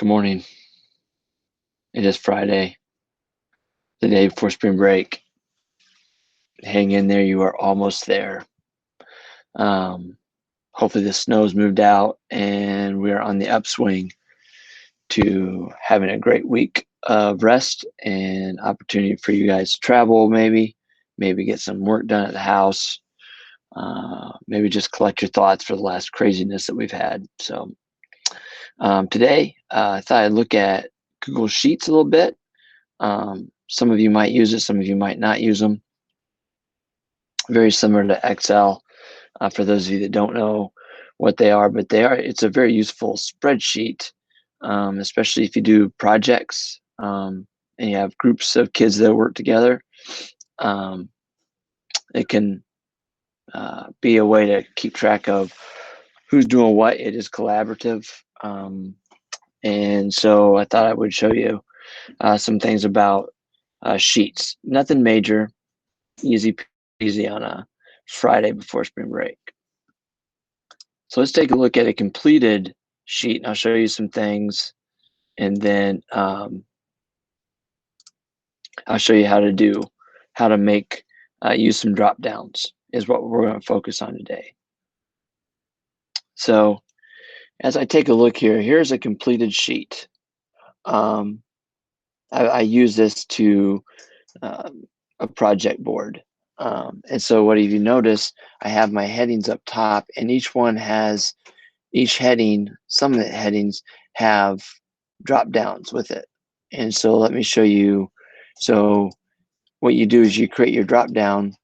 morning. It is Friday, the day before spring break. Hang in there. You are almost there. Hopefully the snow's moved out and we're on the upswing to having a great week of rest and opportunity for you guys to travel, maybe get some work done at the house, maybe just collect your thoughts for the last craziness that we've had. So today I thought I'd look at Google Sheets a little bit. Some of you might use it, some of you might not use them. Very similar to Excel for those of you that don't know what they are, but it's a very useful spreadsheet, especially if you do projects and you have groups of kids that work together. It can be a way to keep track of who's doing what. It is collaborative. And so I thought I would show you some things about sheets. Nothing major, easy peasy on a Friday before spring break. So let's take a look at a completed sheet, and I'll show you some things, and then I'll show you how to make use some drop downs is what we're going to focus on today. So as I take a look here, here's a completed sheet. I use this to a project board. And so what if you notice, I have my headings up top, and each heading, some of the headings have drop downs with it. And so let me show you. So what you do is you create your drop down,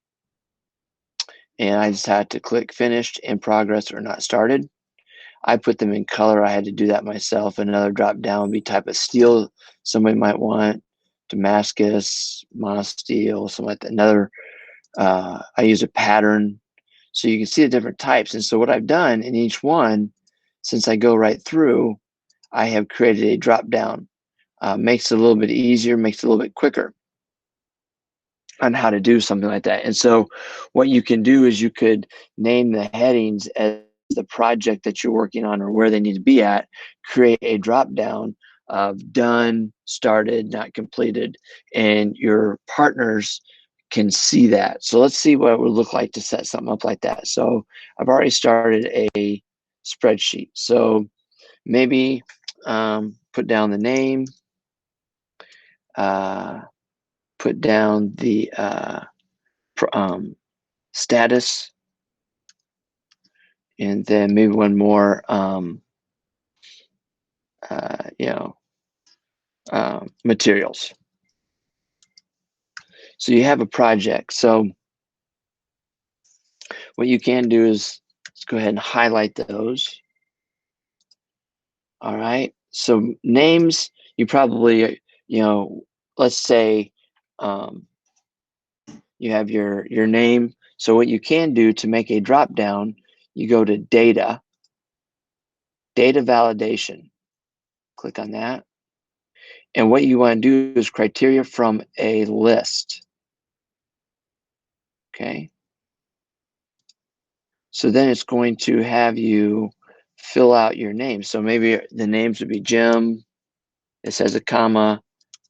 and I just had to click finished, in progress, or not started. I put them in color. I had to do that myself. Another drop down would be type of steel somebody might want, Damascus, monosteel, something like that. Another, I use a pattern. So you can see the different types. And so what I've done in each one, since I go right through, I have created a drop down. Makes it a little bit easier, makes it a little bit quicker on how to do something like that. And so what you can do is you could name the headings as the project that you're working on or where they need to be at, create a drop down of done, started, not completed, and your partners can see that. So let's see what it would look like to set something up like that. So I've already started a spreadsheet. So maybe put down the name, put down the status, and then maybe one more, materials. So you have a project. So what you can do is let's go ahead and highlight those. All right. So names, you probably, let's say you have your name. So what you can do to make a drop down, you go to data validation, click on that. And what you want to do is criteria from a list. Okay. So then it's going to have you fill out your name. So maybe the names would be Jim, it says a comma,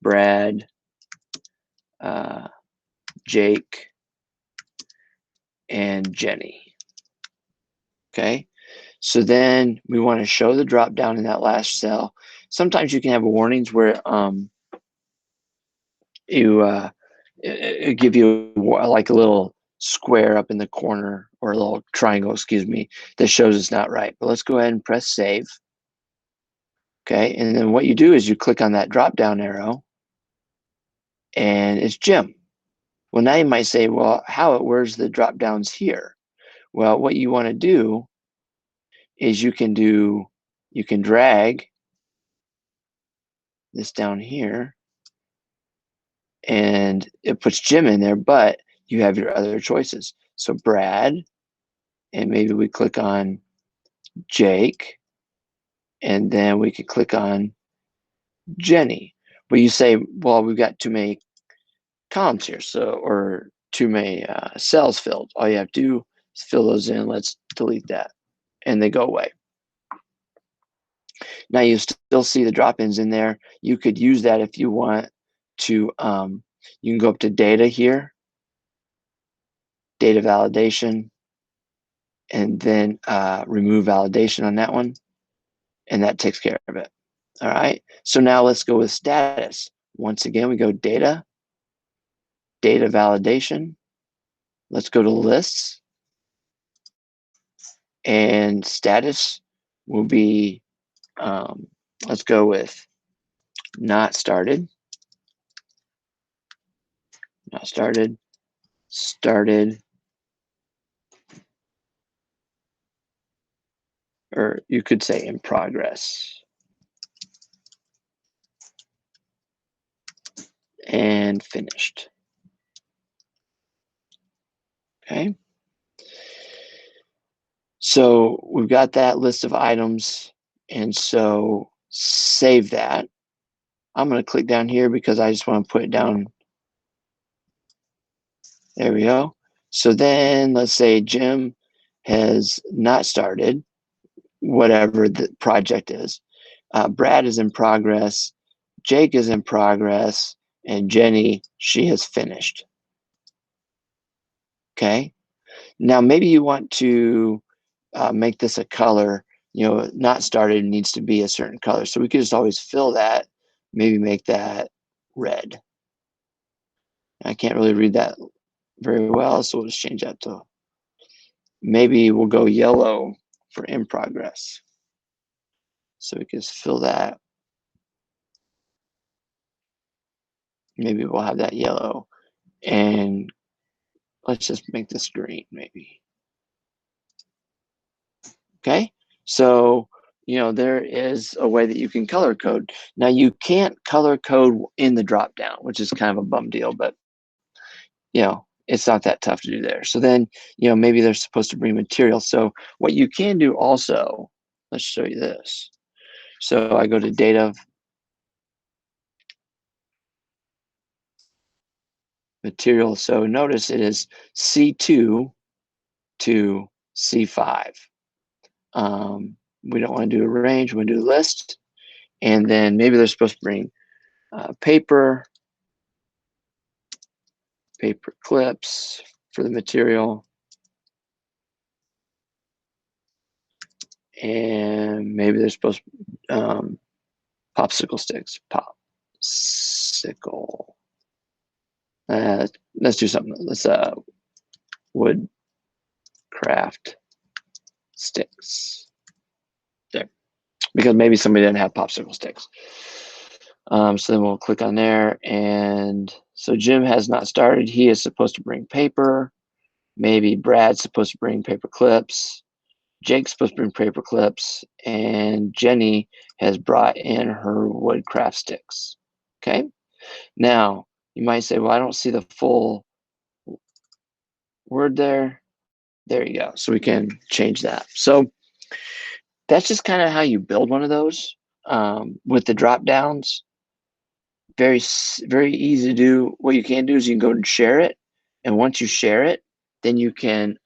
Brad, Jake, and Jenny. Okay. So then we want to show the drop down in that last cell. Sometimes you can have warnings where it give you like a little square up in the corner, or a little triangle, excuse me, that shows it's not right. But let's go ahead and press save. Okay, and then what you do is you click on that drop down arrow, and it's Jim. Well, now you might say, well, where's the drop downs here? Well, what you want to do is you can drag this down here, and it puts Jim in there, but you have your other choices. So Brad, and maybe we click on Jake, and then we could click on Jenny. But you say, well, we've got too many columns here, or too many cells filled. All you have to do is fill those in. Let's delete that, and they go away. Now you still see the drop-ins in there. You could use that if you want to, you can go up to data here, data validation, and then remove validation on that one, and that takes care of it. All right, so now let's go with status. Once again, we go data, data validation. Let's go to lists, and status will be, let's go with not started, not started, started, or you could say in progress, and finished. Okay. So we've got that list of items, and so save that. I'm going to click down here because I just want to put it down. There we go. So then let's say Jim has not started whatever the project is. Brad is in progress. Jake is in progress. And Jenny, she has finished. Okay. Now maybe you want to make this a color. You know, not started needs to be a certain color. So we could just always fill that, maybe make that red. I can't really read that very well, so we'll just change that to, maybe we'll go yellow for in progress. So we can just fill that. Maybe we'll have that yellow, and let's just make this green maybe. Okay, so you know, there is a way that you can color code. Now you can't color code in the drop down, which is kind of a bum deal, but you know, it's not that tough to do there. So then, you know, maybe they're supposed to bring material. So what you can do also, let's show you this. So I go to data, material. So notice it is C2 to C5. We don't want to do a range, we want to do a list. And then maybe they're supposed to bring paper clips for the material. And maybe they're supposed to popsicle sticks, popsicle. Let's do something. Let's wood craft sticks there, because maybe somebody didn't have popsicle sticks. So then we'll click on there, and so Jim has not started. He is supposed to bring paper. Maybe Brad's supposed to bring paper clips. Jake's supposed to bring paper clips, and Jenny has brought in her wood craft sticks. Okay. Now you might say, well, I don't see the full word there. There you go. So we can change that. So that's just kind of how you build one of those with the drop downs. Very, very easy to do. What you can do is you can go and share it. And once you share it, then you can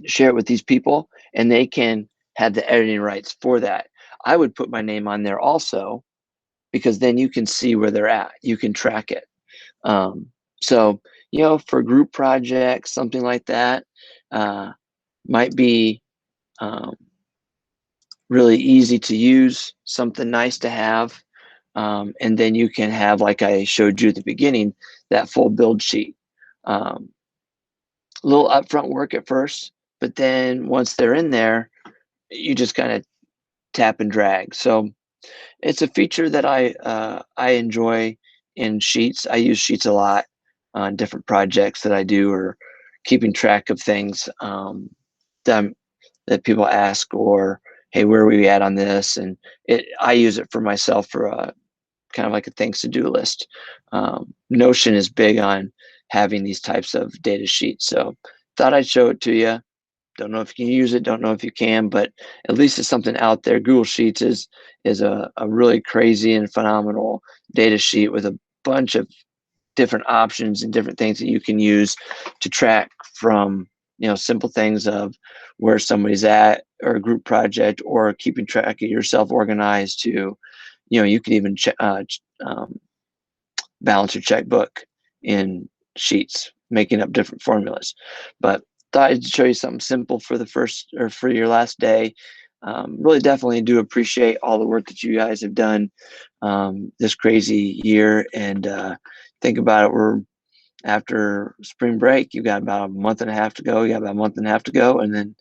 share it with these people, and they can have the editing rights for that. I would put my name on there also, because then you can see where they're at. You can track it. So, you know, for group projects, something like that might be really easy to use, something nice to have. And then you can have, like I showed you at the beginning, that full build sheet. A little upfront work at first, but then once they're in there, you just kind of tap and drag. So it's a feature that I enjoy in Sheets. I use Sheets a lot on different projects that I do, or keeping track of things that people ask, or hey, where are we at on this? And I use it for myself for a kind of like a things to do list. Notion is big on having these types of data sheets. So thought I'd show it to you. Don't know if you can use it, don't know if you can, but at least it's something out there. Google Sheets is a really crazy and phenomenal data sheet with a bunch of different options and different things that you can use to track, from, you know, simple things of where somebody's at, or a group project, or keeping track of yourself organized to, you can even balance your checkbook in sheets, making up different formulas. But thought I'd show you something simple for the first or for your last day. Really definitely do appreciate all the work that you guys have done this crazy year. And think about it, we're after spring break, you got about a month and a half to go. You got about a month and a half to go, and then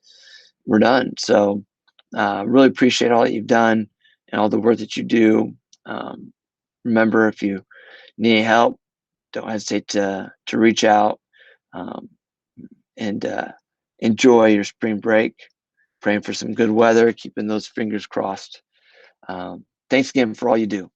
we're done. So really appreciate all that you've done and all the work that you do. Remember, if you need any help, don't hesitate to reach out, um, and enjoy your spring break. Praying for some good weather, keeping those fingers crossed. Thanks again for all you do.